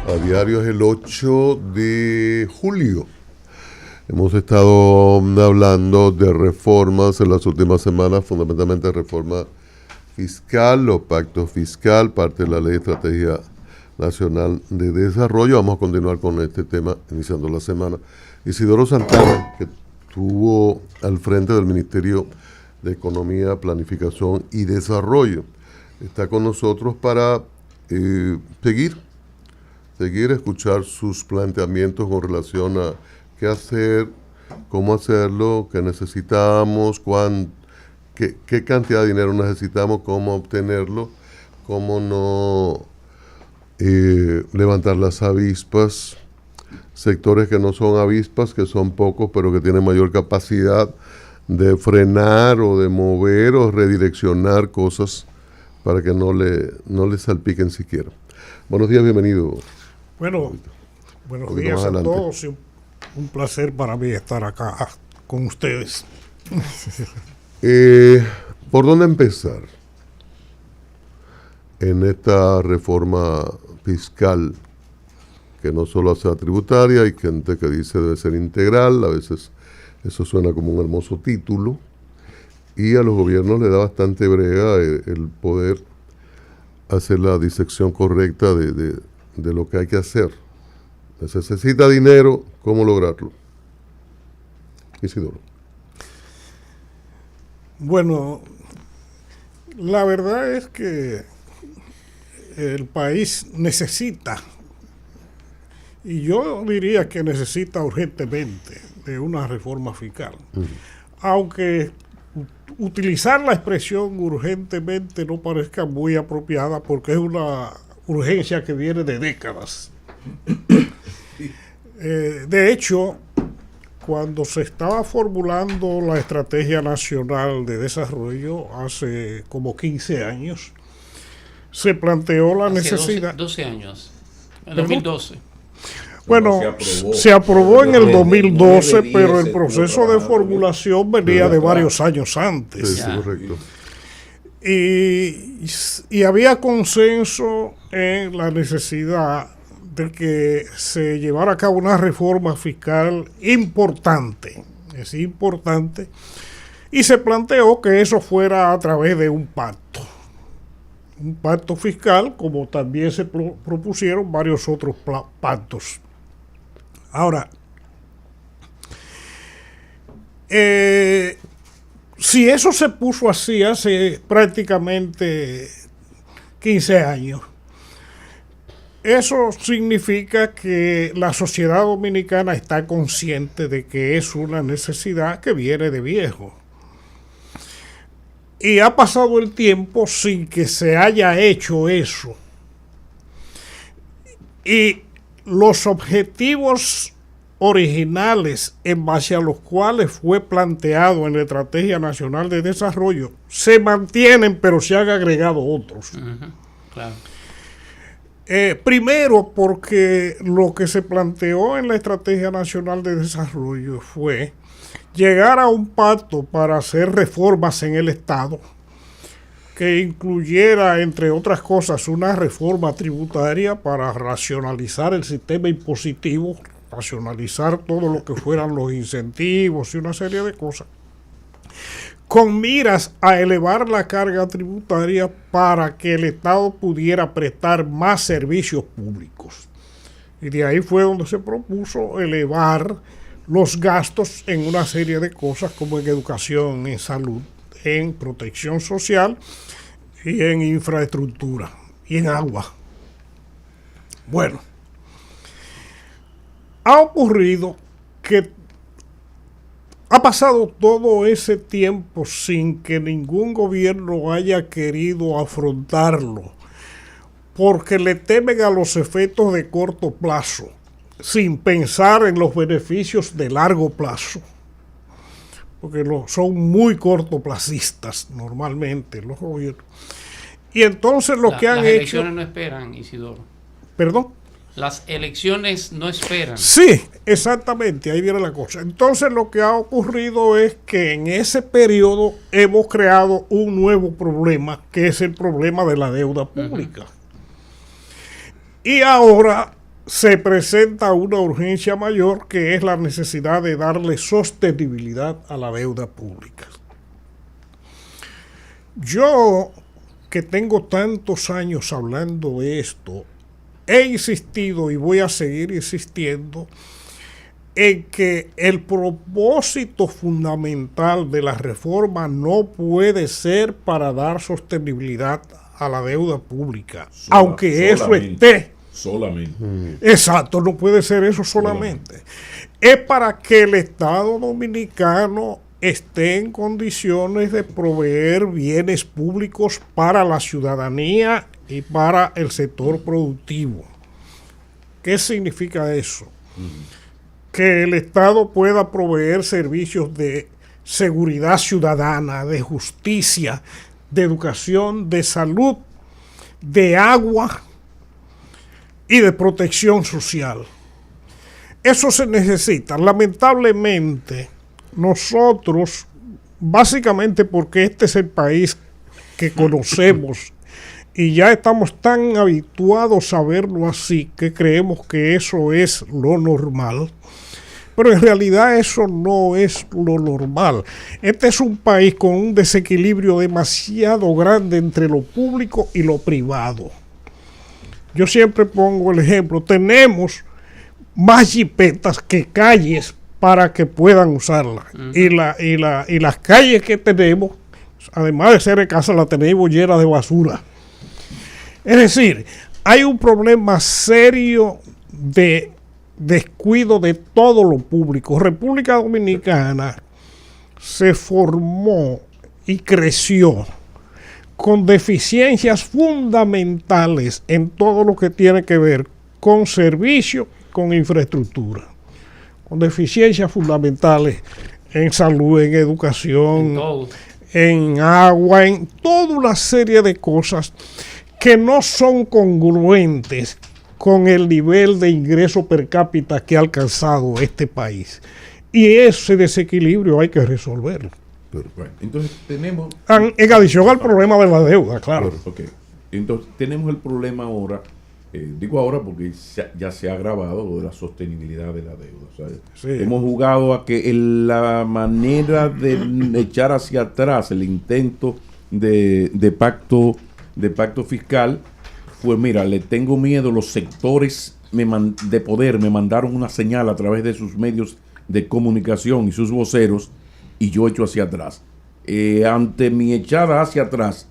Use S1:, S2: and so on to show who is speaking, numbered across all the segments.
S1: A diario es el 8 de julio. Hemos estado hablando de reformas en las últimas semanas, fundamentalmente reforma fiscal o pacto fiscal, parte de la Ley de Estrategia Nacional de Desarrollo. Vamos a continuar con este tema iniciando la semana. Isidoro Santana, que estuvo al frente del Ministerio de Economía, Planificación y Desarrollo, está con nosotros para seguir escuchar sus planteamientos con relación a qué hacer, cómo hacerlo, qué necesitamos, qué cantidad de dinero necesitamos, cómo obtenerlo, cómo no levantar las avispas, sectores que no son avispas, que son pocos, pero que tienen mayor capacidad de frenar o de mover o redireccionar cosas para que no le salpiquen siquiera. Buenos días, bienvenido.
S2: Bueno, buenos días a todos y un placer para mí estar acá con ustedes.
S1: ¿Por dónde empezar en esta reforma fiscal que no solo sea tributaria? Hay gente que dice debe ser integral, a veces eso suena como un hermoso título, y a los gobiernos le da bastante brega el poder hacer la disección correcta de lo que hay que hacer. Se necesita dinero, ¿cómo lograrlo? Isidoro.
S2: Bueno, la verdad es que el país necesita, y yo diría que necesita urgentemente, de una reforma fiscal. Aunque utilizar la expresión urgentemente no parezca muy apropiada, porque es una urgencia que viene de décadas. De hecho, cuando se estaba formulando la Estrategia Nacional de Desarrollo hace como 15 años, se planteó la necesidad...
S3: 12 años, en 2012.
S2: Bueno, se aprobó en el 2012, pero el proceso de formulación venía de varios años antes.
S1: Sí, correcto.
S2: Y había consenso en la necesidad de que se llevara a cabo una reforma fiscal importante, es importante, y se planteó que eso fuera a través de un pacto fiscal, como también se propusieron varios otros pactos. Ahora, si eso se puso así hace prácticamente 15 años, eso significa que la sociedad dominicana está consciente de que es una necesidad que viene de viejo. Y ha pasado el tiempo sin que se haya hecho eso. Y los objetivos originales en base a los cuales fue planteado en la Estrategia Nacional de Desarrollo se mantienen, pero se han agregado otros.
S3: Claro.
S2: Primero, porque lo que se planteó en la Estrategia Nacional de Desarrollo fue llegar a un pacto para hacer reformas en el Estado que incluyera, entre otras cosas, una reforma tributaria para racionalizar el sistema impositivo, racionalizar todo lo que fueran los incentivos y una serie de cosas, con miras a elevar la carga tributaria para que el Estado pudiera prestar más servicios públicos. Y de ahí fue donde se propuso elevar los gastos en una serie de cosas como en educación, en salud, en protección social y en infraestructura y en agua. Bueno, ha ocurrido que ha pasado todo ese tiempo sin que ningún gobierno haya querido afrontarlo, porque le temen a los efectos de corto plazo, sin pensar en los beneficios de largo plazo, porque son muy cortoplacistas normalmente los gobiernos. Y entonces lo que han hecho...
S3: Las elecciones no esperan, Isidoro.
S2: ¿Perdón?
S3: Las elecciones no esperan.
S2: Sí, exactamente, ahí viene la cosa. Entonces lo que ha ocurrido es que en ese periodo hemos creado un nuevo problema, que es el problema de la deuda pública. Y ahora se presenta una urgencia mayor, que es la necesidad de darle sostenibilidad a la deuda pública. Yo, que tengo tantos años hablando de esto, he insistido y voy a seguir insistiendo en que el propósito fundamental de la reforma no puede ser para dar sostenibilidad a la deuda pública, aunque eso esté.
S4: Solamente.
S2: Exacto, no puede ser eso solamente. Es para que el Estado dominicano esté en condiciones de proveer bienes públicos para la ciudadanía y para el sector productivo. ¿Qué significa eso? Que el Estado pueda proveer servicios de seguridad ciudadana, de justicia, de educación, de salud, de agua y de protección social. Eso se necesita. Lamentablemente, nosotros, básicamente porque este es el país que conocemos y ya estamos tan habituados a verlo así, que creemos que eso es lo normal. Pero en realidad eso no es lo normal. Este es un país con un desequilibrio demasiado grande entre lo público y lo privado. Yo siempre pongo el ejemplo, tenemos más jipetas que calles para que puedan usarlas. Y las calles que tenemos, además de ser escasas, las tenemos llenas de basura. Es decir, hay un problema serio de descuido de todo lo público. República Dominicana se formó y creció con deficiencias fundamentales en todo lo que tiene que ver con servicio, con infraestructura, con deficiencias fundamentales en salud, en educación, en agua, en toda una serie de cosas que no son congruentes con el nivel de ingreso per cápita que ha alcanzado este país. Y ese desequilibrio hay que resolverlo.
S4: Bueno, entonces tenemos...
S2: En adición al problema de la deuda, claro.
S4: Okay. Entonces tenemos el problema ahora, digo ahora porque ya se ha agravado lo de la sostenibilidad de la deuda. O sea,
S2: sí.
S4: Hemos jugado a que la manera de echar hacia atrás el intento de pacto fiscal, pues mira, le tengo miedo, los sectores de poder me mandaron una señal a través de sus medios de comunicación y sus voceros, y yo echo hacia atrás. Ante mi echada hacia atrás,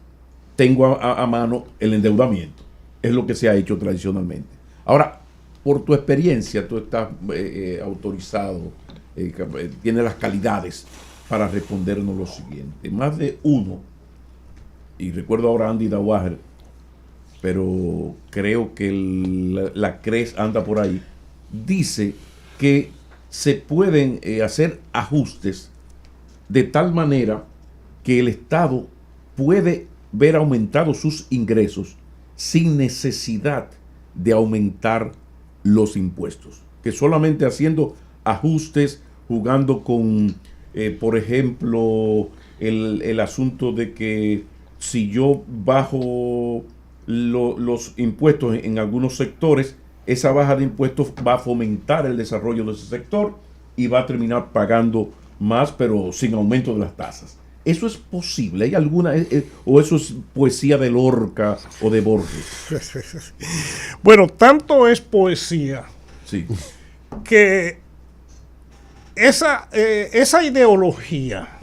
S4: tengo a mano el endeudamiento. Es lo que se ha hecho tradicionalmente. Ahora, por tu experiencia, tú estás autorizado, tienes las calidades para respondernos lo siguiente. Más de uno, y recuerdo ahora a Andy Dawager, pero creo que la CRES anda por ahí, dice que se pueden hacer ajustes de tal manera que el Estado puede ver aumentados sus ingresos sin necesidad de aumentar los impuestos, que solamente haciendo ajustes, jugando con, por ejemplo, el asunto de que si yo bajo los impuestos en algunos sectores, esa baja de impuestos va a fomentar el desarrollo de ese sector y va a terminar pagando más, pero sin aumento de las tasas. ¿Eso es posible? ¿Hay alguna, o eso es poesía de Lorca o de Borges?
S2: Bueno, tanto es poesía,
S4: sí,
S2: que esa ideología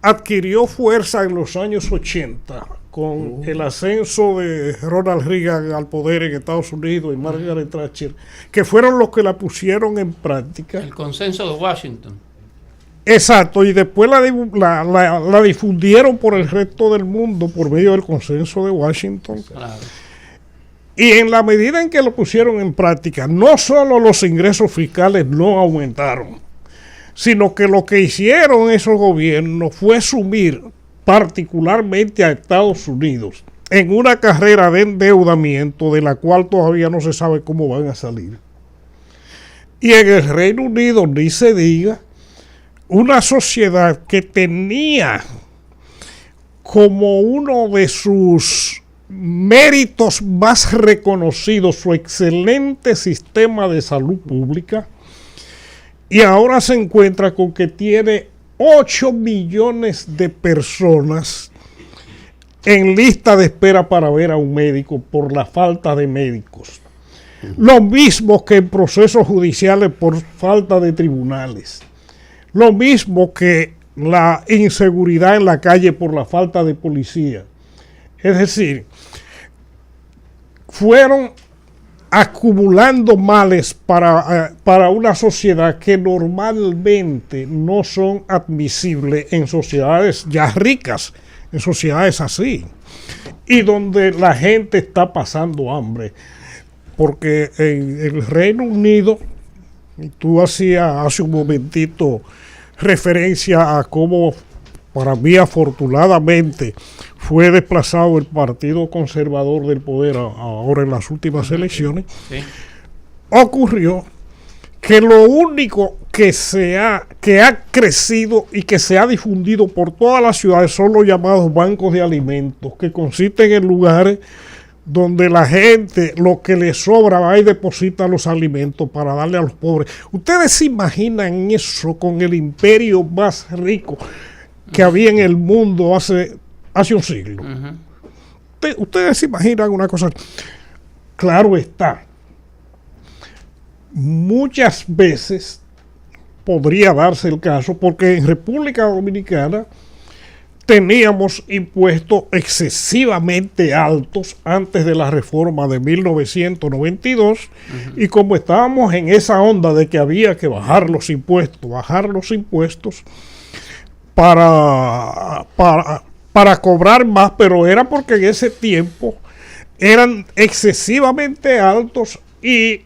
S2: adquirió fuerza en los años 80 con el ascenso de Ronald Reagan al poder en Estados Unidos y Margaret Thatcher, que fueron los que la pusieron en práctica.
S3: El consenso de Washington.
S2: Exacto, y después la difundieron por el resto del mundo por medio del consenso de Washington.
S3: Claro.
S2: Y en la medida en que lo pusieron en práctica, no solo los ingresos fiscales no aumentaron, sino que lo que hicieron esos gobiernos fue sumir particularmente a Estados Unidos en una carrera de endeudamiento de la cual todavía no se sabe cómo van a salir. Y en el Reino Unido, ni se diga, una sociedad que tenía como uno de sus méritos más reconocidos, su excelente sistema de salud pública, y ahora se encuentra con que tiene 8 millones de personas en lista de espera para ver a un médico por la falta de médicos. Lo mismo que en procesos judiciales por falta de tribunales. Lo mismo que la inseguridad en la calle por la falta de policía. Es decir, fueron acumulando males para una sociedad que normalmente no son admisibles en sociedades ya ricas, en sociedades así, y donde la gente está pasando hambre. Porque en el Reino Unido, y tú hacías hace un momentito referencia a cómo, para mí afortunadamente, fue desplazado el Partido Conservador del poder ahora en las últimas elecciones,
S3: Sí.
S2: ocurrió que lo único que ha crecido y que se ha difundido por todas las ciudades son los llamados bancos de alimentos, que consisten en lugares donde la gente, lo que le sobra, va y deposita los alimentos para darle a los pobres. ¿Ustedes se imaginan eso con el imperio más rico que había en el mundo hace un siglo? ¿Ustedes se imaginan una cosa? Claro está. Muchas veces podría darse el caso, porque en República Dominicana teníamos impuestos excesivamente altos antes de la reforma de 1992, y como estábamos en esa onda de que había que bajar los impuestos para cobrar más, pero era porque en ese tiempo eran excesivamente altos y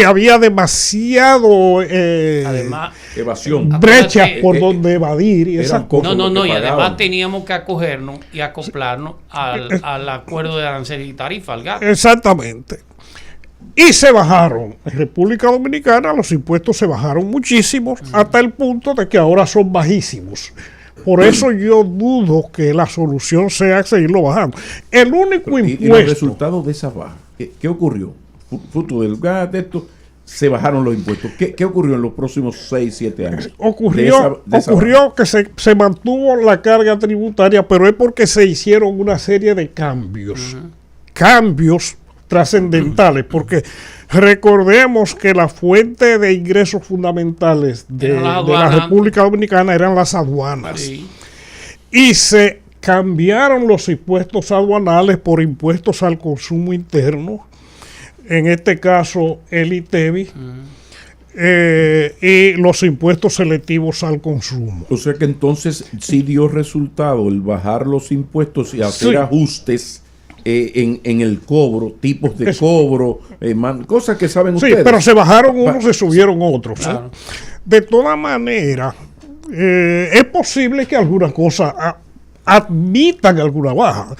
S2: había demasiado
S3: Además,
S4: Evasión.
S2: brechas
S3: acuérdate,
S2: por donde evadir y esas
S4: eran
S2: cosas.
S3: no, y
S4: que
S3: además
S4: pagaban.
S3: teníamos que acogernos y acoplarnos al acuerdo de aranceles y tarifa, al GATT.
S2: Exactamente. Y se bajaron. En República Dominicana los impuestos se bajaron muchísimo, hasta el punto de que ahora son bajísimos. Por eso yo dudo que la solución sea seguirlo bajando. El único
S4: Y los
S2: impuesto...
S4: resultados de esa baja, ¿qué ocurrió? Fruto del GATT, de esto, se bajaron los impuestos. ¿Qué ocurrió en los próximos 6, 7 años?
S2: Ocurrió que se mantuvo la carga tributaria, pero es porque se hicieron una serie de cambios. Cambios trascendentales, porque recordemos que la fuente de ingresos fundamentales de
S3: Eran las
S2: la
S3: aduanas.
S2: República Dominicana eran las aduanas.
S3: Sí.
S2: Y se cambiaron los impuestos aduanales por impuestos al consumo interno, en este caso el ITEVI, y los impuestos selectivos al consumo.
S4: O sea que entonces sí dio resultado el bajar los impuestos y hacer
S2: Sí.
S4: ajustes en el cobro, tipos de cobro, cosas que saben
S2: Sí,
S4: ustedes.
S2: pero se bajaron unos, se subieron otros.
S3: Claro.
S2: De toda manera, es posible que algunas cosas admitan alguna baja.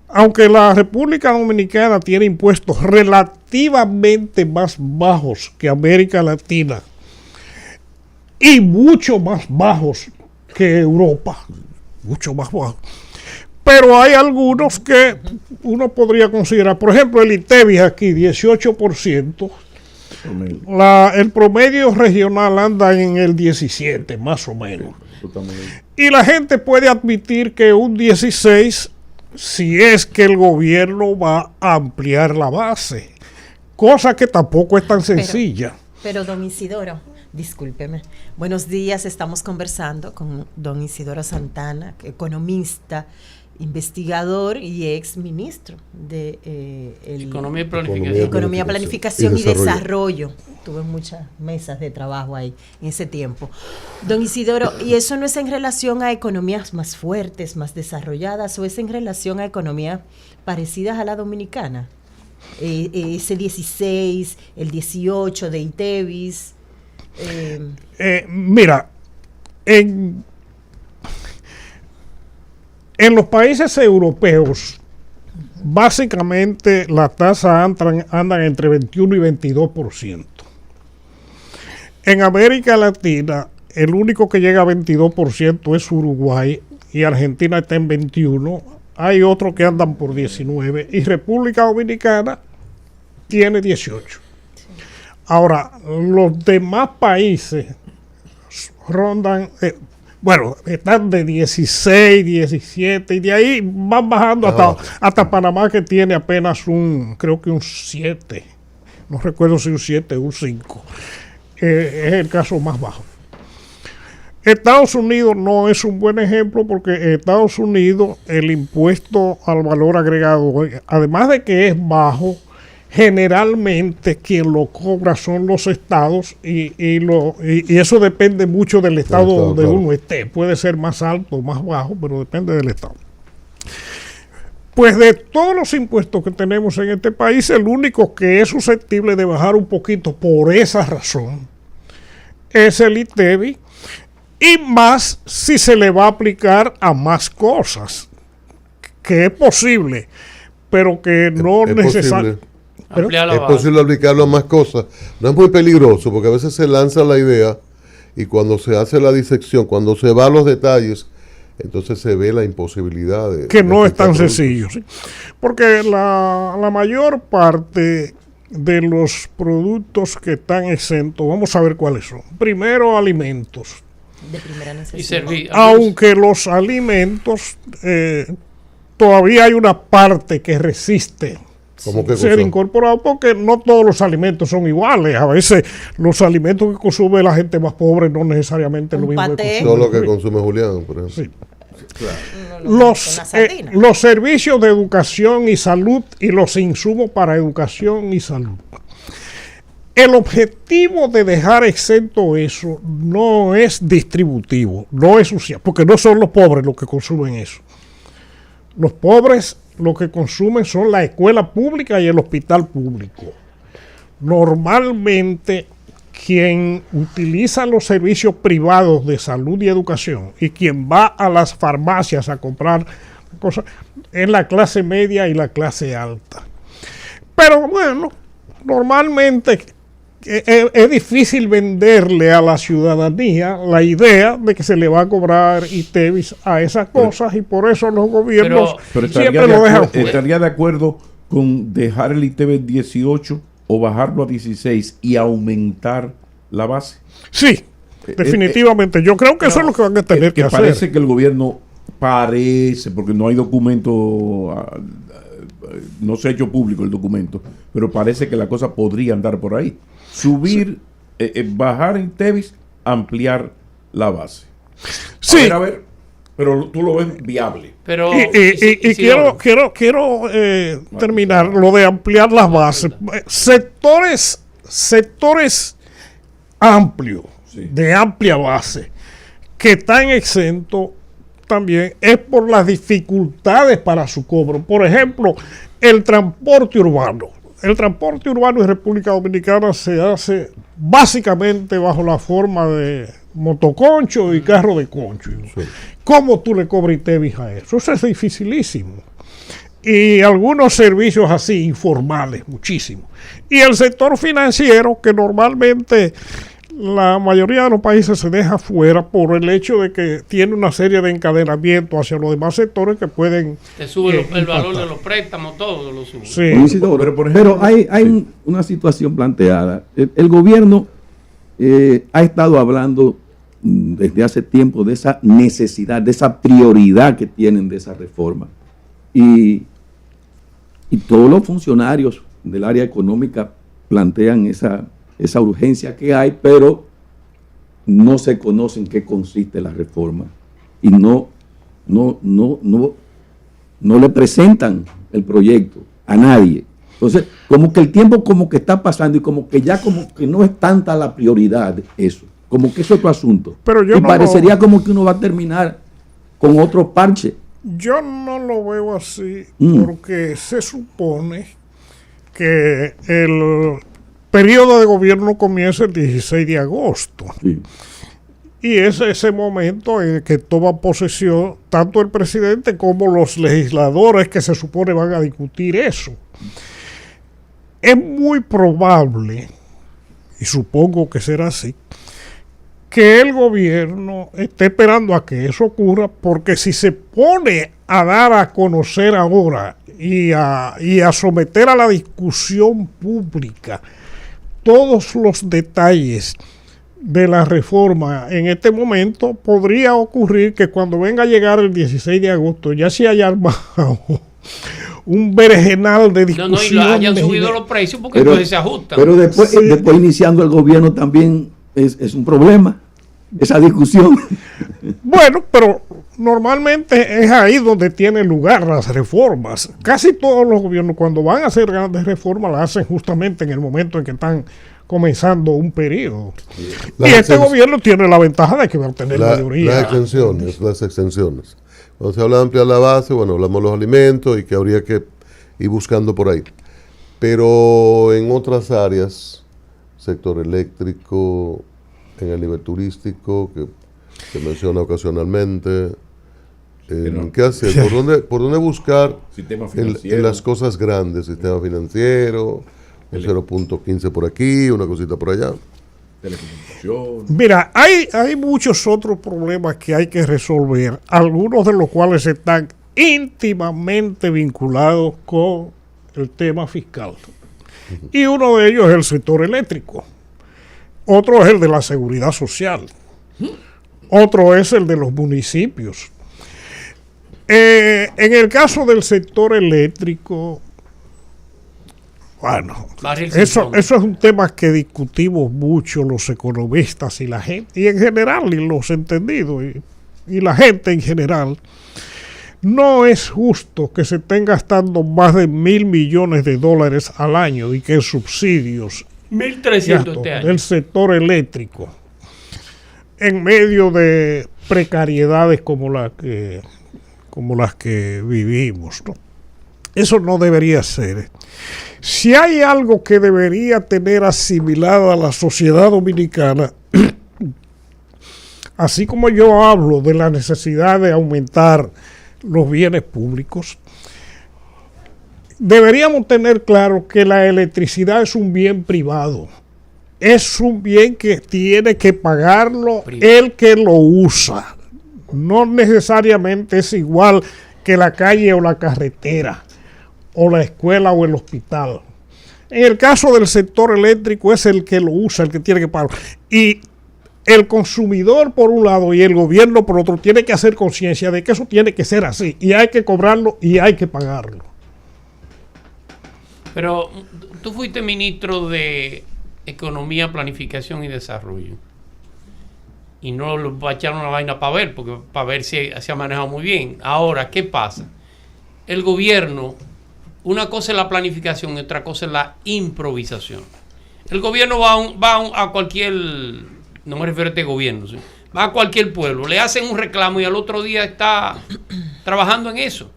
S2: Aunque la República Dominicana tiene impuestos relativamente más bajos que América Latina y mucho más bajos que Europa, mucho más bajos. Pero hay algunos que uno podría considerar, por ejemplo, el ITEVI aquí, 18%. El promedio regional anda en el 17, más o menos. Y la gente puede admitir que un 16, si es que el gobierno va a ampliar la base, cosa que tampoco es tan sencilla.
S5: Pero don Isidoro, discúlpeme. Buenos días, estamos conversando con don Isidoro Santana, economista, investigador y ex ministro de
S3: Economía y planificación.
S5: Economía, Planificación y
S1: Desarrollo.
S5: Desarrollo. Tuve muchas mesas de trabajo ahí en ese tiempo. Don Isidoro, ¿y eso no es en relación a economías más fuertes, más desarrolladas, o es en relación a economías parecidas a la dominicana? Ese 16, el 18 de ITEVIS.
S2: Mira, en los países europeos, básicamente las tasas andan entre 21 y 22%. En América Latina, el único que llega a 22% es Uruguay, y Argentina está en 21%, hay otros que andan por 19 y República Dominicana tiene 18. Ahora, los demás países rondan, están de 16, 17 y de ahí van bajando hasta Panamá, que tiene apenas creo que un 7. No recuerdo si un 7 o un 5. Es el caso más bajo. Estados Unidos no es un buen ejemplo porque en Estados Unidos el impuesto al valor agregado, además de que es bajo, generalmente quien lo cobra son los estados y eso depende mucho del estado donde uno esté. Puede ser más alto o más bajo, pero depende del estado. Pues de todos los impuestos que tenemos en este país, el único que es susceptible de bajar un poquito por esa razón es el ITEVI, y más si se le va a aplicar a más cosas, que es posible, pero que no necesariamente.
S1: Es posible aplicarlo a más cosas. No es muy peligroso porque a veces se lanza la idea y cuando se hace la disección, cuando se va a los detalles, entonces se ve la imposibilidad de...
S2: Que no es tan sencillo, ¿sí? Porque la mayor parte de los productos que están exentos, vamos a ver cuáles son. Primero, alimentos.
S5: De primera necesidad.
S3: Y servir.
S2: Aunque los alimentos, todavía hay una parte que resiste ser incorporado, porque no todos los alimentos son iguales. A veces los alimentos que consume la gente más pobre no necesariamente lo mismo que consume.
S1: No lo que consume Julián, por ejemplo.
S2: Sí. Claro. Los servicios de educación y salud y los insumos para educación y salud. El objetivo de dejar exento eso no es distributivo, no es social, porque no son los pobres los que consumen eso. Los pobres lo que consumen son la escuela pública y el hospital público. Normalmente, quien utiliza los servicios privados de salud y educación y quien va a las farmacias a comprar cosas es la clase media y la clase alta. Pero bueno, normalmente es difícil venderle a la ciudadanía la idea de que se le va a cobrar ITEVIS a esas cosas, y por eso los gobiernos siempre lo dejan fuera.
S4: ¿Estaría de acuerdo con dejar el ITEVIS 18 o bajarlo a 16 y aumentar la base?
S2: Sí, definitivamente. Yo creo que eso es lo que van a tener que hacer.
S4: Parece que el gobierno porque no hay documento, no se ha hecho público el documento, pero parece que la cosa podría andar por ahí. Subir, bajar en ITEVIS, ampliar la base.
S2: Sí.
S4: A ver, pero tú lo ves viable.
S3: Pero
S2: quiero terminar lo de ampliar las bases. Sectores amplios, de amplia base, que están exentos también es por las dificultades para su cobro. Por ejemplo, el transporte urbano. El transporte urbano en República Dominicana se hace básicamente bajo la forma de motoconcho y carro de concho. Sí. ¿Cómo tú le cobras ITEVIS a eso? Eso es dificilísimo. Y algunos servicios así, informales, muchísimo. Y el sector financiero, que normalmente la mayoría de los países se deja fuera por el hecho de que tiene una serie de encadenamientos hacia los demás sectores que pueden...
S3: Te sube el valor de los préstamos, todo lo sube.
S6: Sí. Pero hay una situación planteada. El gobierno ha estado hablando desde hace tiempo de esa necesidad, de esa prioridad que tienen de esa reforma. Y todos los funcionarios del área económica plantean esa urgencia que hay, pero no se conoce en qué consiste la reforma y no le presentan el proyecto a nadie. Entonces, como que el tiempo como que está pasando y como que ya como que no es tanta la prioridad eso, como que es otro asunto.
S2: Pero
S6: y parecería como que uno va a terminar con otro parche.
S2: Yo no lo veo así, porque se supone que el periodo de gobierno comienza el 16 de agosto. Sí. Y es ese momento en que toma posesión tanto el presidente como los legisladores que se supone van a discutir eso. Es muy probable, y supongo que será así, que el gobierno esté esperando a que eso ocurra, porque si se pone a dar a conocer ahora y a someter a la discusión pública todos los detalles de la reforma en este momento, podría ocurrir que cuando venga a llegar el 16 de agosto ya se haya armado un berenjenal de discusión.
S3: Y lo hayan subido los precios porque
S6: Pero-
S3: entonces se ajustan.
S6: Pero después,
S2: Sí.
S6: después iniciando el gobierno también es un problema, esa discusión.
S2: Bueno, pero normalmente es ahí donde tienen lugar las reformas. Casi todos los gobiernos, cuando van a hacer grandes reformas, las hacen justamente en el momento en que están comenzando un periodo.
S1: Las
S2: Y este
S1: extens-
S2: gobierno tiene la ventaja de que va a tener
S1: Las
S2: mayoría.
S1: extensiones. Cuando se habla de ampliar la base, bueno, hablamos de los alimentos y que habría que ir buscando por ahí. Pero en otras áreas, sector eléctrico, en el nivel turístico, que se menciona ocasionalmente,
S4: Pero-
S1: ¿qué hacer? ¿Por dónde buscar
S4: Sistema
S1: en
S4: financiero.
S1: las cosas grandes? Sistema financiero, un 0.15 por aquí, una cosita por allá.
S4: Telecomunicación.
S2: Mira, hay muchos otros problemas que hay que resolver, algunos de los cuales están íntimamente vinculados con el tema fiscal. Y uno de ellos es el sector eléctrico. Otro es el de la seguridad social. Otro es el de los municipios. En el caso del sector eléctrico, bueno,
S3: Barril
S2: eso
S3: Simpson.
S2: es un tema que discutimos mucho los economistas y la gente, y en general, y los entendidos, y la gente en general. No es justo que se estén gastando más de $1.000 millones al año y que en subsidios
S3: 1.300
S2: gastos
S3: este año.
S2: del sector eléctrico en medio de precariedades como las que vivimos, ¿no? Eso no debería ser. Si hay algo que debería tener asimilada la sociedad dominicana, así como yo hablo de la necesidad de aumentar los bienes públicos, deberíamos tener claro que la electricidad es un bien privado. Es un bien que tiene que pagarlo el que lo usa. No necesariamente es igual que la calle o la carretera, o la escuela o el hospital. En el caso del sector eléctrico es el que lo usa, el que tiene que pagar. Y el consumidor por un lado y el gobierno por otro tiene que hacer conciencia de que eso tiene que ser así. Y hay que cobrarlo y hay que pagarlo.
S3: Pero tú fuiste ministro de Economía, Planificación y Desarrollo. Y no lo va a echar una vaina para ver, porque para ver si se ha manejado muy bien. Ahora, ¿qué pasa? El gobierno, una cosa es la planificación y otra cosa es la improvisación. El gobierno va a cualquier, no me refiero a este gobierno, ¿sí? Va a cualquier pueblo, le hacen un reclamo y al otro día está trabajando en eso,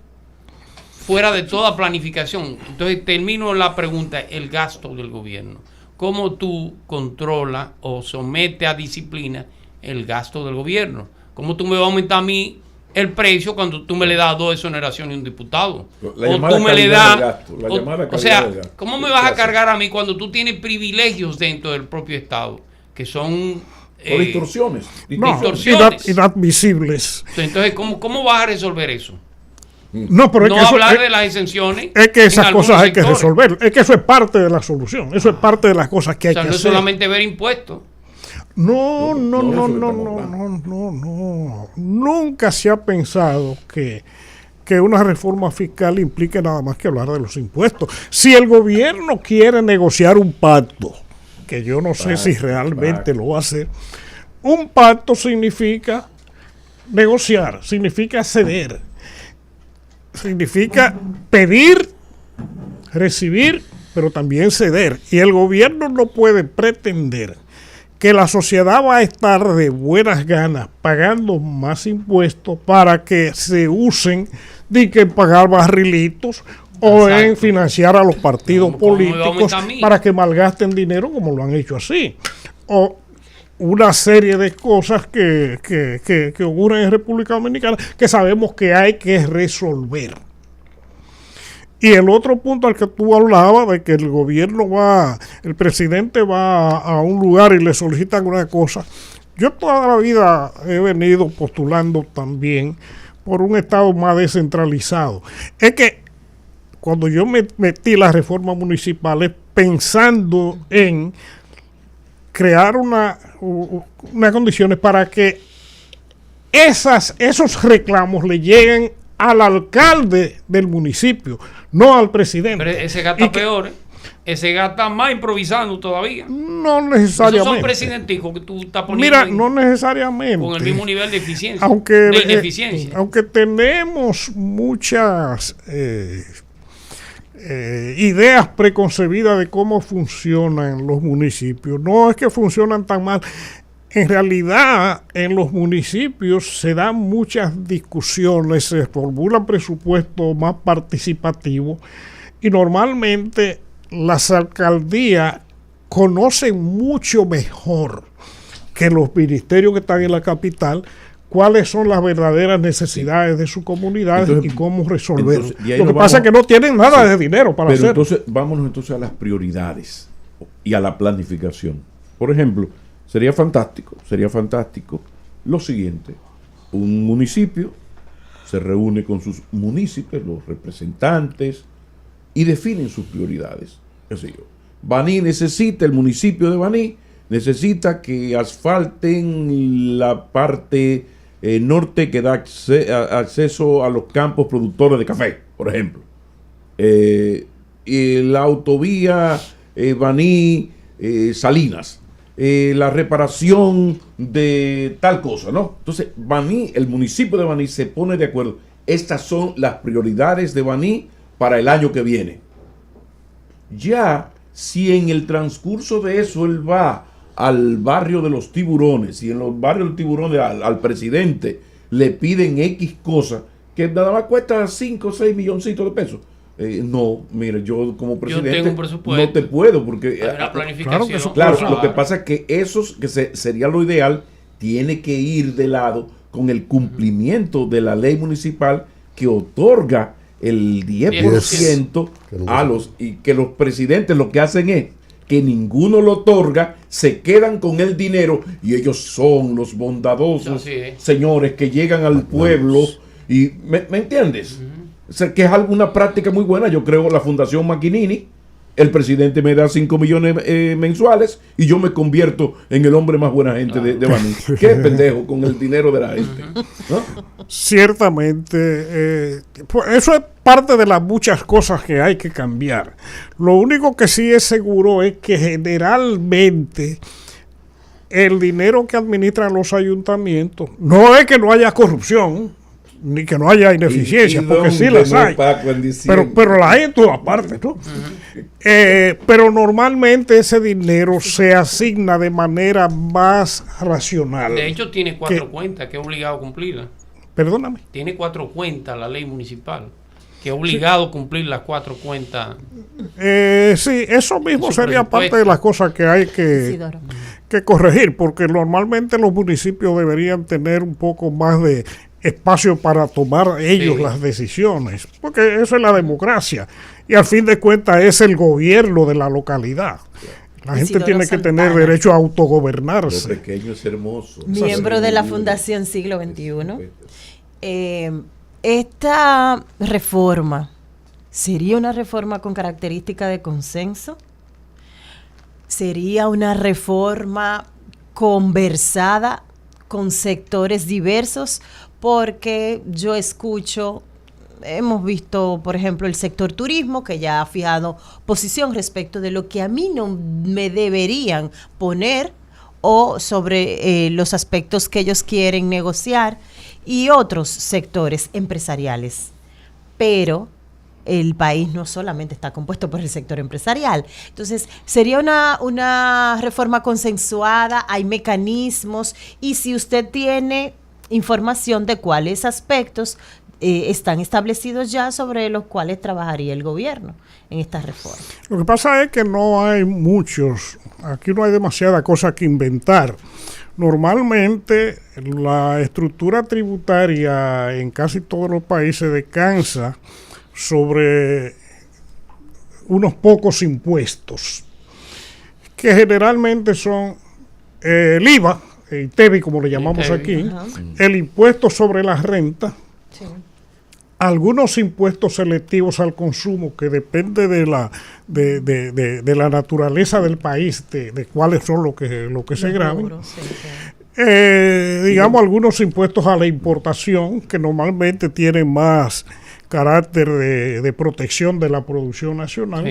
S3: fuera de toda planificación. Entonces termino la pregunta, el gasto del gobierno. ¿Cómo tú controlas o sometes a disciplina el gasto del gobierno? ¿Cómo tú me vas a aumentar a mí el precio cuando tú me le das 2 exoneraciones a un diputado?
S4: La
S3: O
S4: llamada
S3: tú me le
S4: calidad
S3: das...
S4: del gasto, la llamada
S3: O
S4: calidad
S3: sea,
S4: del gasto.
S3: ¿cómo me vas a
S4: ¿Qué hace?
S3: cargar a mí cuando tú tienes privilegios dentro del propio Estado? Que son...
S4: O distorsiones.
S2: No,
S3: Distorsiones.
S2: inadmisibles.
S3: Entonces, ¿cómo vas a resolver eso?
S2: No, pero es
S3: No
S2: que eso,
S3: hablar de las exenciones.
S2: es que
S3: en
S2: esas
S3: algunos
S2: cosas hay que
S3: sectores.
S2: resolver. Es que eso es parte de la solución. Eso es parte de las cosas que
S3: O
S2: hay
S3: sea,
S2: que
S3: no es
S2: hacer.
S3: solamente ver impuestos.
S2: No, no,
S4: no,
S2: no,
S4: eso
S2: no,
S4: estamos
S2: no,
S4: hablando.
S2: no. Nunca se ha pensado que una reforma fiscal implique nada más que hablar de los impuestos. Si el gobierno quiere negociar un pacto, que yo no sé si realmente lo va a hacer, un pacto significa negociar, significa ceder, significa pedir, recibir, pero también ceder. Y el gobierno no puede pretender que la sociedad va a estar de buenas ganas pagando más impuestos para que se usen de que en pagar barrilitos o
S3: Exacto.
S2: en financiar a los partidos
S3: ¿Cómo me va a
S2: políticos
S3: aumentar a mí?
S2: para que malgasten dinero como lo han hecho así. O una serie de cosas que ocurren en República Dominicana que sabemos que hay que resolver. Y el otro punto al que tú hablabas, de que el presidente va a un lugar y le solicitan una cosa, yo toda la vida he venido postulando también por un Estado más descentralizado. Es que cuando yo me metí las reformas municipales pensando en crear unas condiciones para que esos reclamos le lleguen al alcalde del municipio, no al presidente.
S3: Pero ese gata peor, ¿eh? Ese gata más improvisando todavía.
S2: No necesariamente.
S3: Esos son presidenticos que tú estás poniendo.
S2: Mira, no necesariamente.
S3: Con el mismo nivel de eficiencia.
S2: Aunque,
S3: ineficiencia.
S2: Aunque tenemos muchas ideas preconcebidas de cómo funcionan los municipios. No es que funcionan tan mal. En realidad, en los municipios se dan muchas discusiones, se formulan presupuestos más participativos y normalmente las alcaldías conocen mucho mejor que los ministerios que están en la capital cuáles son las verdaderas necesidades de su comunidad y cómo resolverlo. Lo que pasa es que no tienen nada de dinero para hacerlo.
S4: Entonces, vámonos entonces a las prioridades y a la planificación. Por ejemplo, sería fantástico lo siguiente: un municipio se reúne con sus municipios, los representantes, y definen sus prioridades. Es decir, Baní necesita, el municipio de Baní necesita que asfalten la parte norte que da acceso a los campos productores de café, por ejemplo. Y la autovía Baní Salinas, la reparación de tal cosa, ¿no? Entonces, Baní, el municipio de Baní se pone de acuerdo. Estas son las prioridades de Baní para el año que viene. Ya, si en el transcurso de eso él va al barrio de los Tiburones, y en los barrios de los Tiburones al presidente le piden X cosas, que nada más cuesta 5 o 6 milloncitos de pesos. No, mire, yo como presidente no te puedo, porque
S3: la planificación.
S4: Claro, lo que pasa es que esos, sería lo ideal, tiene que ir de lado con el cumplimiento de la ley municipal que otorga el 10% a los, y que los presidentes lo que hacen es que ninguno lo otorga, se quedan con el dinero y ellos son los bondadosos señores que llegan al pueblo y ¿me entiendes? O sea, que es alguna práctica muy buena. Yo creo la Fundación Maquinini, el presidente me da 5 millones mensuales y yo me convierto en el hombre más buena gente de Baní. Qué pendejo con el dinero de la gente, ¿no?
S2: Ciertamente, pues eso es parte de las muchas cosas que hay que cambiar. Lo único que sí es seguro es que generalmente el dinero que administran los ayuntamientos, no es que no haya corrupción, ni que no haya ineficiencia, porque sí las hay, pero las hay en todas partes, ¿no? Pero normalmente ese dinero se asigna de manera más racional.
S3: De hecho tiene 4 cuentas que es obligado a cumplirlas.
S2: Perdóname.
S3: Tiene 4 cuentas la ley municipal, que es obligado a cumplir las 4 cuentas.
S2: Sí, eso mismo sería parte de las cosas que hay que corregir, porque normalmente los municipios deberían tener un poco más de espacio para tomar ellos las decisiones, porque eso es la democracia y al fin de cuentas es el gobierno de la localidad. La gente tiene que tener derecho a autogobernarse.
S4: Lo pequeño es hermoso.
S5: Miembro de la Fundación Siglo XXI. Esta reforma sería una reforma con característica de consenso. Sería una reforma conversada con sectores diversos, porque yo escucho, hemos visto, por ejemplo, el sector turismo, que ya ha fijado posición respecto de lo que a mí no me deberían poner o sobre los aspectos que ellos quieren negociar, y otros sectores empresariales. Pero el país no solamente está compuesto por el sector empresarial. Entonces, sería una reforma consensuada, hay mecanismos, y si usted tiene información de cuáles aspectos están establecidos ya sobre los cuales trabajaría el gobierno en esta reforma.
S2: Lo que pasa es que no hay muchos, aquí no hay demasiada cosa que inventar. Normalmente la estructura tributaria en casi todos los países descansa sobre unos pocos impuestos, que generalmente son el IVA. ITEVI, como le llamamos
S3: ITEVI.
S2: aquí,
S5: Ajá.
S2: el impuesto sobre la renta,
S5: Sí.
S2: algunos impuestos selectivos al consumo que depende de la naturaleza del país, de cuáles son lo que se
S5: Los
S2: graben.
S5: rubros, sí, sí.
S2: Digamos, algunos impuestos a la importación que normalmente tienen más carácter de protección de la producción nacional.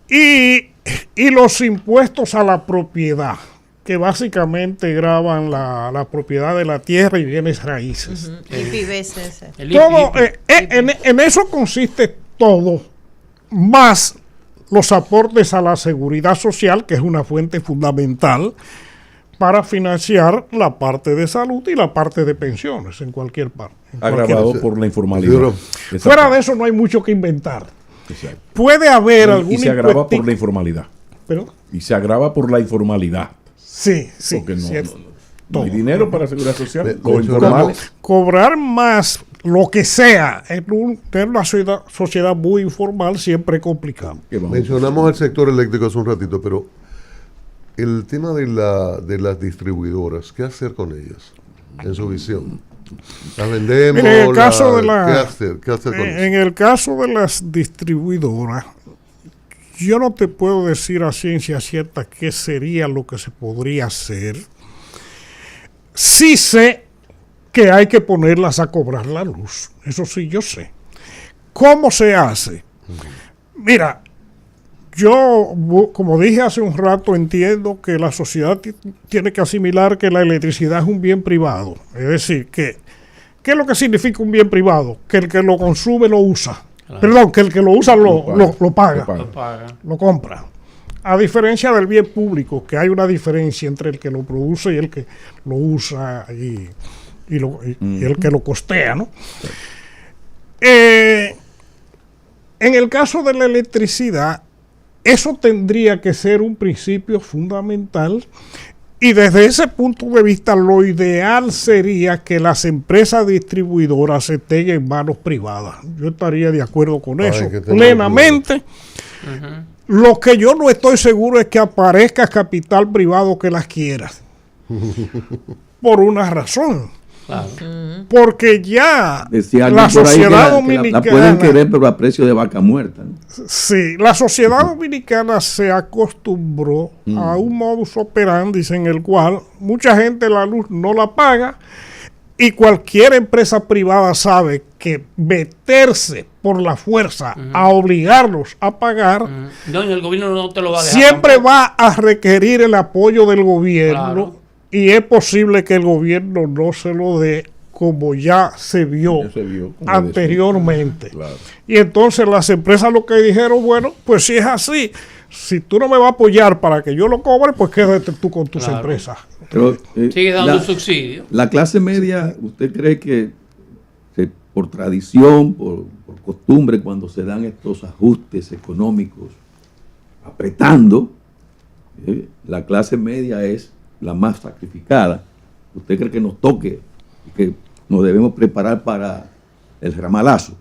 S3: Sí.
S2: Y los impuestos a la propiedad, que básicamente graban la propiedad de la tierra y bienes raíces.
S5: Ujú. Y PIBs ese.
S3: El
S2: Todo,
S3: IPI.
S2: en eso consiste todo, más los aportes a la seguridad social, que es una fuente fundamental para financiar la parte de salud y la parte de pensiones en cualquier parte.
S4: Agravado por la informalidad.
S1: Isidoro.
S4: Exacto.
S2: Fuera de eso no hay mucho que inventar.
S4: Exacto.
S2: Puede haber algún
S4: Y se agrava por
S2: impuestico-
S4: la informalidad.
S2: ¿Pero?
S4: Y se agrava por la informalidad.
S2: Sí, sí.
S4: Porque no,
S2: sí,
S4: no hay
S2: todo.
S4: dinero para la seguridad social.
S1: Me-
S4: Los
S1: me-
S4: informales.
S2: Cobrar más lo que sea en una sociedad muy informal siempre es complicado.
S4: que vamos-
S1: Mencionamos el sector eléctrico hace un ratito, pero el tema de las distribuidoras, ¿qué hacer con ellas? En su visión. ¿Las vendemos?
S2: Mire, en el caso de
S1: ¿Qué hacer con
S2: en
S1: eso?
S2: el caso de las distribuidoras, yo no te puedo decir a ciencia cierta qué sería lo que se podría hacer. Sí sé que hay que ponerlas a cobrar la luz. Eso sí, yo sé. ¿Cómo se hace? Mira, como dije hace un rato, entiendo que la sociedad tiene que asimilar que la electricidad es un bien privado. Es decir, ¿qué es lo que significa un bien privado? Que el que lo consume lo usa.
S3: Claro.
S2: Perdón, que el que lo usa lo
S4: Lo
S2: paga,
S4: paga.
S3: Lo paga.
S2: lo compra. A diferencia del bien público, que hay una diferencia entre el que lo produce y el que lo usa y el que lo costea, ¿no? En el caso de la electricidad, eso tendría que ser un principio fundamental y desde ese punto de vista lo ideal sería que las empresas distribuidoras estén en manos privadas. Yo estaría de acuerdo con
S1: Ay,
S2: eso
S1: que tengan
S2: plenamente. Lo que yo no estoy seguro es que aparezca capital privado que las quiera. Por una razón.
S3: Claro.
S2: Porque ya
S6: Decía
S2: la
S6: alguien por ahí que
S2: sociedad
S6: la
S2: dominicana...
S6: pueden querer, pero a precio de vaca muerta, ¿no?
S2: Sí, la sociedad dominicana se acostumbró a un modus operandi en el cual mucha gente la luz no la paga y cualquier empresa privada sabe que meterse por la fuerza a obligarlos a pagar
S3: No, y el gobierno no te lo va a dejar.
S2: siempre
S3: tampoco.
S2: va a requerir el apoyo del gobierno.
S3: Claro.
S2: Y es posible que el gobierno no se lo dé como ya se vio
S4: Ya se vio, como
S2: anteriormente.
S4: Claro.
S2: Y entonces las empresas lo que dijeron, bueno, pues si es así, si tú no me vas a apoyar para que yo lo cobre, pues quédate tú con tus
S3: Claro.
S2: empresas.
S6: Pero,
S3: Sigue dando
S6: la-
S3: subsidio.
S6: La clase media, ¿usted cree que por tradición, por costumbre, cuando se dan estos ajustes económicos apretando, la clase media es la más sacrificada? ¿Usted cree que nos toque, que nos debemos preparar para el ramalazo?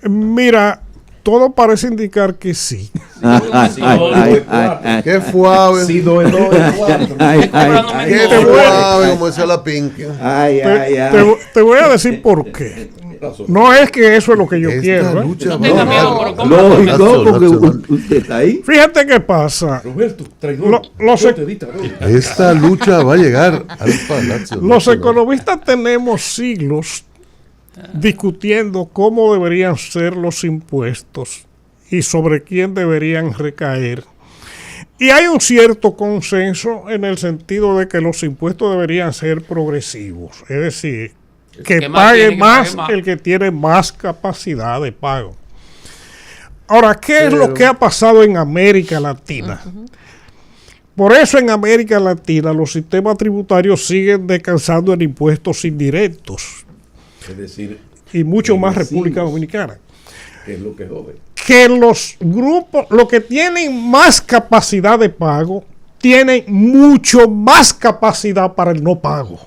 S2: Mira, todo parece indicar que sí.
S1: Qué suave.
S4: Sí, doy, doy, cuatro.
S1: Qué
S2: Te voy a-
S1: suave, como decía la Pinky.
S2: Te voy a decir por qué. No es que eso es lo que yo
S1: Esta
S2: quiero. ¿eh?
S1: lucha
S3: No tenga
S1: va-
S3: miedo, pero ¿cómo?
S6: Lógico, porque
S1: Nacional.
S6: usted está ahí.
S2: Fíjate qué pasa.
S4: Roberto, traidor.
S2: Los
S4: Yo
S2: ec-
S4: te di traidor.
S1: Esta lucha va a llegar al Palacio
S2: Los
S1: Nacional.
S2: economistas tenemos siglos discutiendo cómo deberían ser los impuestos y sobre quién deberían recaer. Y hay un cierto consenso en el sentido de que los impuestos deberían ser progresivos, es decir, que
S3: que más
S2: pague
S3: tiene, que
S2: más
S3: pague más.
S2: el que tiene más capacidad de pago. Ahora, ¿qué es lo
S1: Pero-
S2: que ha pasado en América Latina? Por eso en América Latina los sistemas tributarios siguen descansando en impuestos indirectos
S4: Es decir,
S2: y mucho más
S4: vecinos.
S2: República Dominicana.
S4: ¿qué es lo que jode?
S2: Que los grupos, los que tienen más capacidad de pago, tienen mucho más capacidad para el no pago.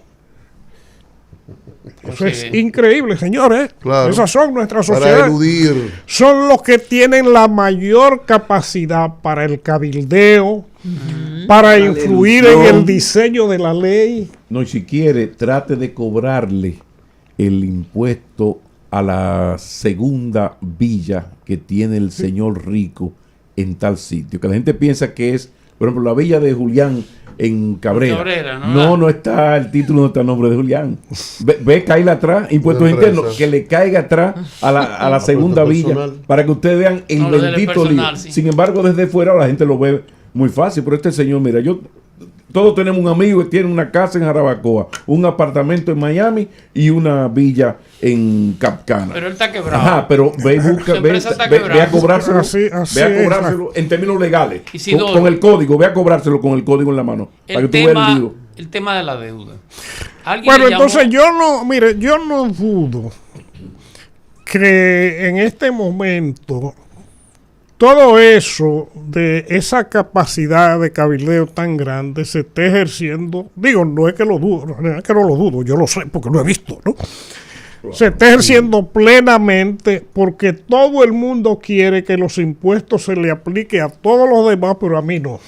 S2: Eso es
S3: Sí.
S2: increíble, señores.
S1: Claro.
S2: Esas son nuestras
S1: Para
S2: sociedades.
S1: eludir.
S2: Son los que tienen la mayor capacidad para el cabildeo, para
S4: La
S2: influir en
S4: deducción.
S2: el diseño de la ley.
S4: No, y si quiere, trate de cobrarle el impuesto a la segunda villa que tiene el señor rico en tal sitio. Que la gente piensa que es, por ejemplo, la villa de Julián en Cabrera.
S3: Cabrera,
S4: no, no está el título, no está el nombre de Julián. Ve caerle atrás, impuestos
S1: Una empresa.
S4: internos, que le caiga atrás a la segunda
S1: Apuesta
S4: villa,
S1: personal.
S4: para que ustedes vean el
S3: No, lo del
S4: bendito
S3: personal,
S4: lío.
S3: sí.
S4: Sin embargo, desde fuera la gente lo ve muy fácil, pero este señor, mira, todos tenemos un amigo que tiene una casa en Jarabacoa, un apartamento en Miami y una villa en Capcana.
S3: Pero él está quebrado.
S4: Ajá, pero ve y busca,
S3: Su
S4: ve,
S3: empresa está
S4: ve a
S3: quebrada.
S4: cobrárselo,
S2: Así
S4: ve a
S2: es.
S4: cobrárselo en términos legales,
S3: Isidoro.
S4: con el código, ve a cobrárselo con el código en la mano, para que tú veas el lío.
S3: El tema de la deuda. ¿Alguien
S2: Bueno,
S3: le llamó?
S2: entonces yo no dudo que en este momento todo eso de esa capacidad de cabildeo tan grande se esté ejerciendo. Digo, no es que lo dudo, no es que no lo dudo, yo lo sé porque lo he visto, ¿no? Se está ejerciendo plenamente porque todo el mundo quiere que los impuestos se le aplique a todos los demás, pero a mí no.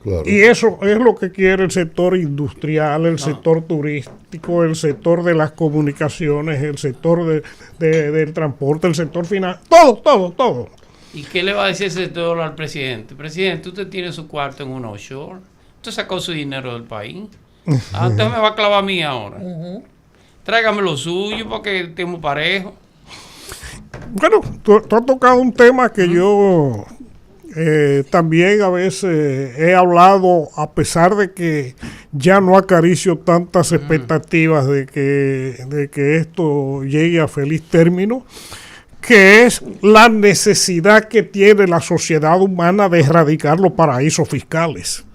S1: Claro.
S2: Y eso es lo que quiere el sector industrial, el sector turístico, el sector de las comunicaciones, el sector del transporte, el sector final, todo.
S3: ¿Y qué le va a decir ese sector al presidente? Presidente, usted tiene su cuarto en un offshore. Usted sacó su dinero del país. Usted me va a clavar a mí ahora. Tráigame lo suyo porque estemos parejos.
S2: Bueno, tú has tocado un tema que yo también a veces he hablado, a pesar de que ya no acaricio tantas expectativas de que esto llegue a feliz término, que es la necesidad que tiene la sociedad humana de erradicar los paraísos fiscales.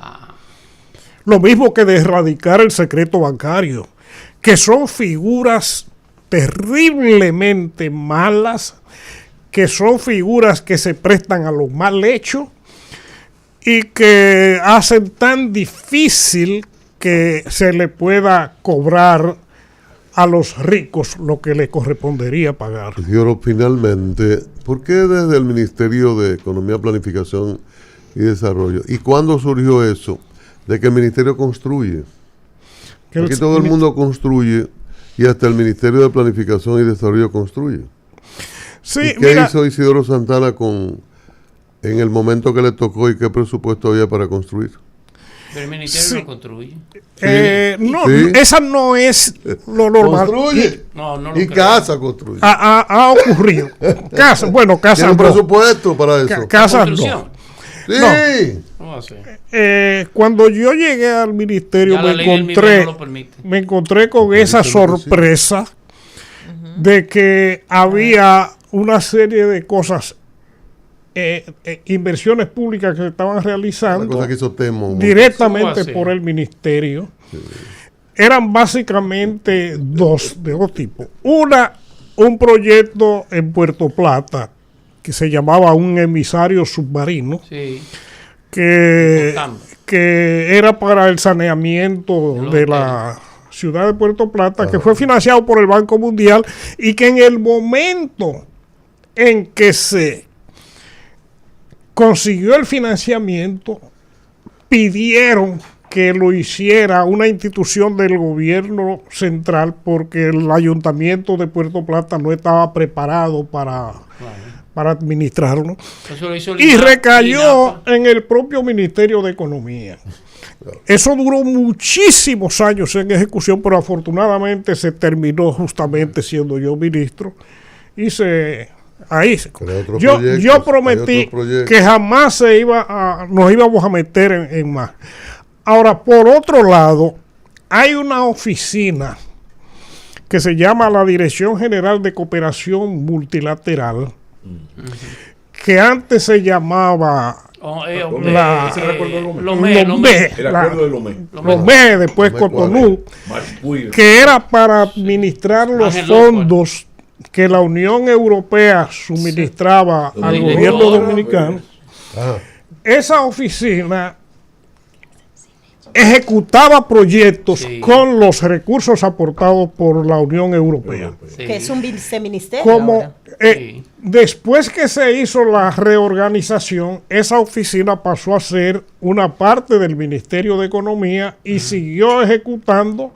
S2: Lo mismo que de erradicar el secreto bancario, que son figuras terriblemente malas, que son figuras que se prestan a lo mal hecho y que hacen tan difícil que se le pueda cobrar a los ricos lo que le correspondería pagar.
S1: Isidoro, finalmente, ¿por qué desde el Ministerio de Economía, Planificación y Desarrollo? ¿Y cuándo surgió eso? De que el Ministerio construye.
S2: Que
S1: Aquí todo el mundo construye y hasta el Ministerio de Planificación y Desarrollo construye.
S2: Sí,
S1: ¿Y qué
S2: mira,
S1: hizo Isidoro Santana en el momento que le tocó y qué presupuesto había para construir?
S3: Pero el ministerio
S2: Sí.
S3: no construye.
S2: no,
S1: Sí.
S2: esa no es lo normal.
S1: Construye.
S3: No lo
S1: Y
S3: creo.
S1: casa construye.
S2: Ha ocurrido. Casa, bueno,
S1: Tiene
S2: casas
S1: un
S2: no.
S1: presupuesto para eso.
S2: Casas
S3: Construcción.
S2: no.
S1: Sí.
S3: ¿Cómo va a ser?
S2: Cuando yo llegué al ministerio
S3: Ya la ley del MIBE no lo permite.
S2: me encontré con esa
S1: dice lo que sí.
S2: sorpresa de que había una serie de cosas, inversiones públicas que se estaban
S1: Una
S2: realizando
S1: cosa que hizo Temo.
S3: ¿Cómo va
S2: directamente
S3: a ser?
S2: por el ministerio. Eran básicamente de dos tipos. Un proyecto en Puerto Plata que se llamaba un emisario submarino,
S3: Sí.
S2: que
S3: Importante.
S2: era para el saneamiento
S3: Los
S2: de la ciudad de Puerto Plata, que fue financiado por el Banco Mundial y que en el momento en que se consiguió el financiamiento, pidieron que lo hiciera una institución del gobierno central porque el ayuntamiento de Puerto Plata no estaba preparado para administrarlo.
S3: Eso lo hizo el
S2: Y
S3: INAPA.
S2: recayó en el propio Ministerio de Economía. Eso duró muchísimos años en ejecución, pero afortunadamente se terminó justamente siendo yo ministro. Y ahí
S1: Pero hay otros
S2: yo
S1: proyectos, hay
S2: prometí
S1: otros proyectos.
S2: que jamás nos íbamos a meter en más. Ahora, por otro lado, hay una oficina que se llama la Dirección General de Cooperación Multilateral, que antes se llamaba
S4: ¿Se recuerda de Lomé?
S3: Lomé.
S2: Lomé,
S4: El acuerdo de Lomé.
S2: Lomé, después
S1: Lomé
S2: Cotonú,
S4: Marcuida.
S2: que era para administrar los
S3: Ángel López.
S2: fondos que la Unión Europea suministraba al
S4: Sí.
S2: gobierno
S3: Sí.
S2: dominicano.
S1: Ah,
S2: Esa oficina ejecutaba proyectos
S3: Sí.
S2: con los recursos aportados por la Unión Europea.
S3: Sí.
S5: Que es un viceministerio
S2: Como
S5: ahora.
S3: Sí.
S2: después que se hizo la reorganización, esa oficina pasó a ser una parte del Ministerio de Economía y siguió ejecutando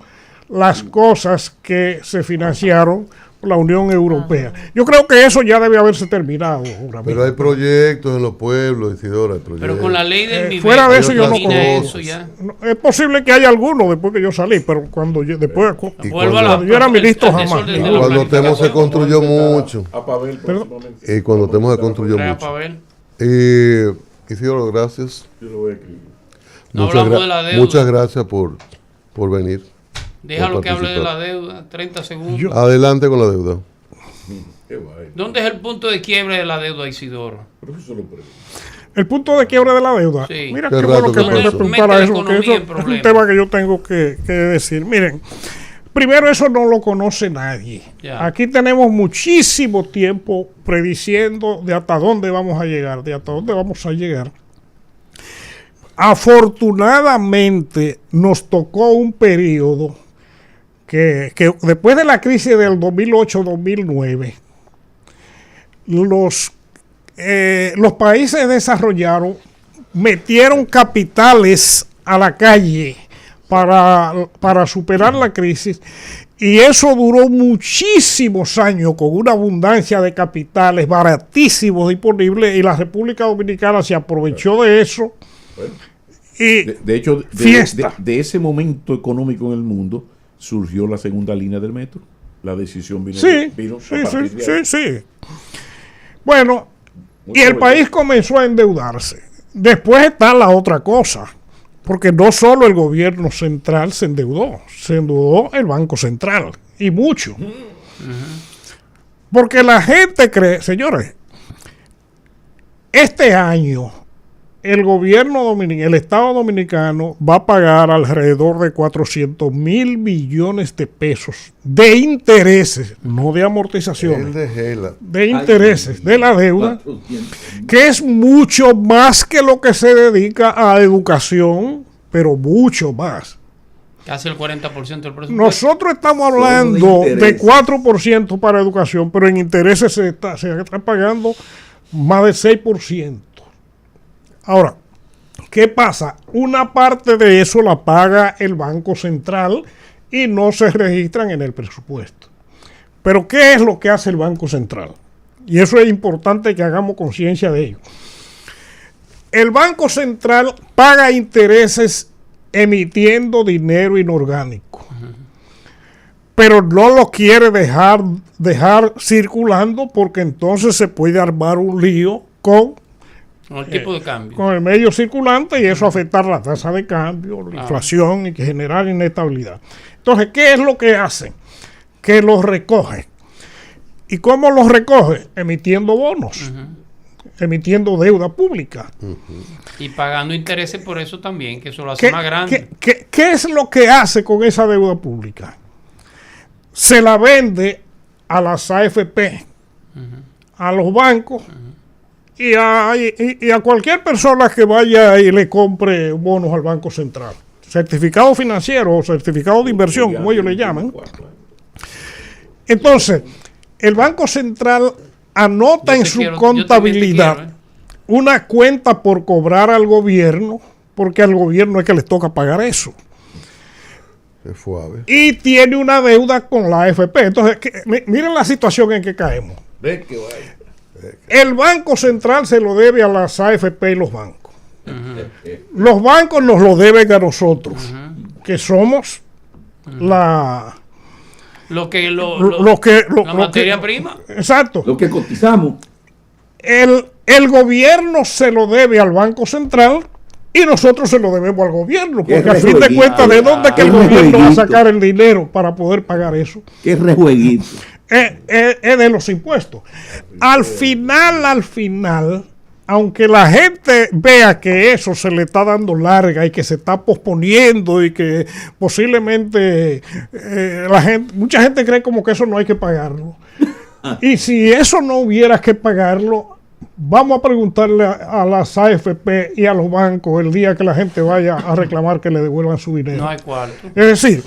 S2: las cosas que se financiaron por la Unión Europea. Yo creo que eso ya debe haberse terminado. ahora
S1: Pero
S2: mismo.
S1: hay proyectos en los pueblos, Isidoro, hay proyectos.
S3: Pero con la ley del nivel.
S2: fuera de eso yo no
S3: termina
S2: conozco.
S3: eso ya.
S2: No, es posible que haya algunos después que yo salí, pero cuando yo, después,
S1: Y
S3: Vuelvo a la-
S2: cuando yo era ministro
S3: al
S2: jamás.
S3: desorden de
S1: Y
S3: la
S1: cuando Temo se
S3: planificación.
S1: construyó mucho.
S4: A Pavel próximamente.
S1: Y cuando Temo se construyó
S3: Trae a
S1: mucho.
S3: Pavel.
S1: Isidoro, gracias.
S4: Yo lo voy a escribir.
S3: No
S1: Muchas
S3: hablamos de la deuda.
S1: Muchas gracias por venir.
S3: Déjalo
S1: por
S3: que hable de la
S1: participar.
S3: deuda. 30 segundos.
S2: Yo-
S1: Adelante con la deuda.
S4: Qué guay.
S3: ¿Dónde es el punto de quiebre de la deuda, Isidoro?
S4: Por eso se lo pregunto.
S2: El punto de quiebre de la deuda.
S3: Sí.
S2: Mira
S1: Qué
S2: qué bueno
S1: rato
S2: que
S1: que
S2: me
S1: pasó.
S2: preguntara
S3: Mete la
S2: eso, que
S3: economía
S2: eso
S3: en
S2: es un
S3: problemas.
S2: tema que yo tengo que decir. Miren, primero eso no lo conoce nadie.
S3: Ya.
S2: Aquí tenemos muchísimo tiempo prediciendo de hasta dónde vamos a llegar, de hasta dónde vamos a llegar. Afortunadamente nos tocó un periodo que después de la crisis del 2008-2009, los países desarrollados metieron capitales a la calle para superar la crisis, y eso duró muchísimos años con una abundancia de capitales baratísimos disponibles, y la República Dominicana se aprovechó de eso. Y
S4: De hecho,
S2: Fiesta.
S4: de ese momento económico en el mundo surgió la segunda línea del metro. La decisión vino,
S2: sí,
S4: vino a
S2: sí,
S4: partir
S2: sí,
S4: de ahí.
S2: sí, sí. Bueno,
S4: Muy
S2: y el
S4: provechoso.
S2: país comenzó a endeudarse. Después está la otra cosa, porque no solo el gobierno central se endeudó el Banco Central, y mucho. Porque la gente cree, señores, este año el gobierno dominicano, el Estado dominicano va a pagar alrededor de 400.000 millones de pesos de intereses, no de amortizaciones,
S1: El de Gela.
S2: de intereses de la deuda, que es mucho más que lo que se dedica a educación, pero mucho más.
S3: Casi el 40% del presupuesto.
S2: Nosotros estamos
S6: Solo de
S2: hablando de
S6: intereses.
S2: 4% para educación, pero en intereses se está pagando más del 6%. Ahora, ¿qué pasa? Una parte de eso la paga el Banco Central y no se registran en el presupuesto. Pero ¿qué es lo que hace el Banco Central? Y eso es importante que hagamos conciencia de ello. El Banco Central paga intereses emitiendo dinero inorgánico, pero no lo quiere dejar circulando, porque entonces se puede armar un lío con
S3: el tipo de cambio.
S2: el medio circulante, y eso afectar la tasa de cambio, la inflación, y que generar inestabilidad. Entonces, ¿qué es lo que hace? Que los recoge. ¿Y cómo los recoge? Emitiendo bonos, emitiendo deuda pública.
S3: Y pagando intereses por eso también, que eso lo hace más grande.
S2: ¿Qué es lo que hace con esa deuda pública? Se la vende a las AFP, a los bancos, y a cualquier persona que vaya y le compre bonos al Banco Central. Certificado financiero o certificado de inversión, como ellos le llaman. Entonces, el Banco Central anota
S3: Yo
S2: en
S3: te
S2: su
S3: quiero, yo también te
S2: contabilidad
S3: quiero,
S2: una cuenta por cobrar al gobierno, porque al gobierno es que les toca pagar eso.
S1: Es suave.
S2: Y tiene una deuda con la AFP. Entonces, miren la situación en que caemos.
S4: Ve que vaya.
S2: El Banco Central se lo debe a las AFP y los bancos. Los bancos nos lo deben a nosotros, que somos la...
S3: Lo que
S2: la
S3: la materia prima.
S2: Exacto.
S6: Lo que cotizamos.
S2: El gobierno se lo debe al Banco Central y nosotros se lo debemos al gobierno, porque a fin de cuentas, ¿de dónde es que el
S6: Qué
S2: gobierno va a
S6: rejueguito.
S2: sacar el dinero para poder pagar eso?
S6: Qué rejueguito.
S2: Es de los impuestos. Al final, aunque la gente vea que eso se le está dando larga y que se está posponiendo y que posiblemente mucha gente cree como que eso no hay que pagarlo. Y si eso no hubiera que pagarlo, Vamos a preguntarle a las AFP y a los bancos el día que la gente vaya a reclamar que le devuelvan su dinero.
S3: No hay cuarto.
S2: Es decir,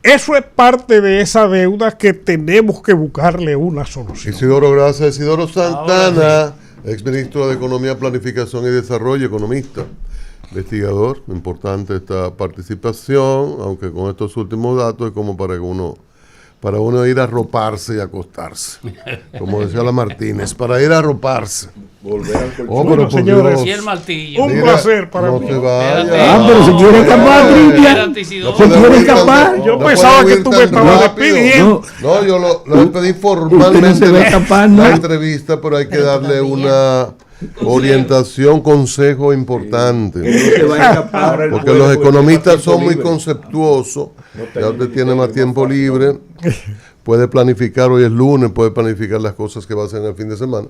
S2: eso es parte de esa deuda que tenemos que buscarle una solución.
S1: Isidoro, gracias. Isidoro Santana, exministro de Economía, Planificación y Desarrollo, economista, investigador. Importante esta participación, aunque con estos últimos datos es como para uno ir a arroparse y acostarse. Como decía la Martínez, para ir a arroparse.
S4: Volver al colchón.
S1: Oh, pero
S2: Bueno,
S1: por
S2: señores,
S3: Y
S1: Dios.
S3: el martillo.
S2: Un placer para
S1: no
S2: mí.
S1: se vaya.
S3: Espérate.
S6: pero se quiere escapar, Cristian.
S3: Espérate, Isidoro.
S6: Se quiere
S1: puede ir
S6: escapar.
S1: tan-
S2: Yo
S1: no
S2: pensaba
S1: puede
S2: que
S1: ir
S2: tú
S1: tan
S2: me estabas
S1: rápido.
S2: despidiendo.
S1: No, yo lo pedí
S6: Usted
S1: formalmente
S6: no se va a escapar, ¿no?
S1: la entrevista, pero hay que darle una orientación, consejo importante.
S6: No se va a escapar.
S1: Porque los economistas son muy conceptuosos. Ya usted tiene más tiempo libre. Puede planificar, hoy es lunes, puede planificar las cosas que va a hacer en el fin de semana.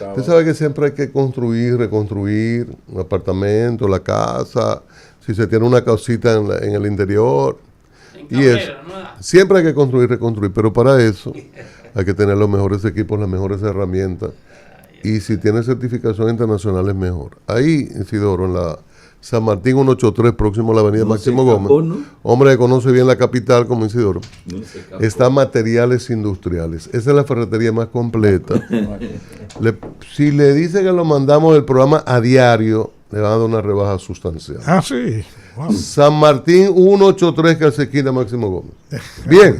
S1: Usted sabe que siempre hay que construir, reconstruir un apartamento, la casa, si se tiene una casita en el interior.
S3: En
S1: Y eso.
S3: Cabrera, ¿no?
S1: Siempre hay que construir, reconstruir, pero para eso hay que tener los mejores equipos, las mejores herramientas. Y si tiene certificación internacional es mejor. Ahí, Isidoro, en la San Martín 183, próximo a la avenida
S6: No
S1: Máximo
S6: se escapó,
S1: Gómez,
S6: ¿no?
S1: hombre que conoce bien la capital como Isidoro,
S6: No se escapó.
S1: está Materiales Industriales. Esa es la ferretería más completa. Si le dice que lo mandamos del programa a diario, le van a dar una rebaja sustancial.
S2: Ah, sí. Wow.
S1: San Martín 183, que es esquina Máximo Gómez. Bien.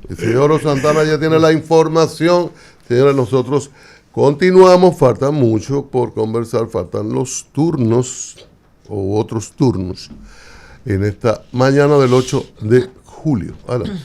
S1: Isidoro Santana ya tiene la información. Señores, nosotros continuamos. Falta mucho por conversar. Faltan los turnos o otros turnos en esta mañana del 8 de julio. Adelante.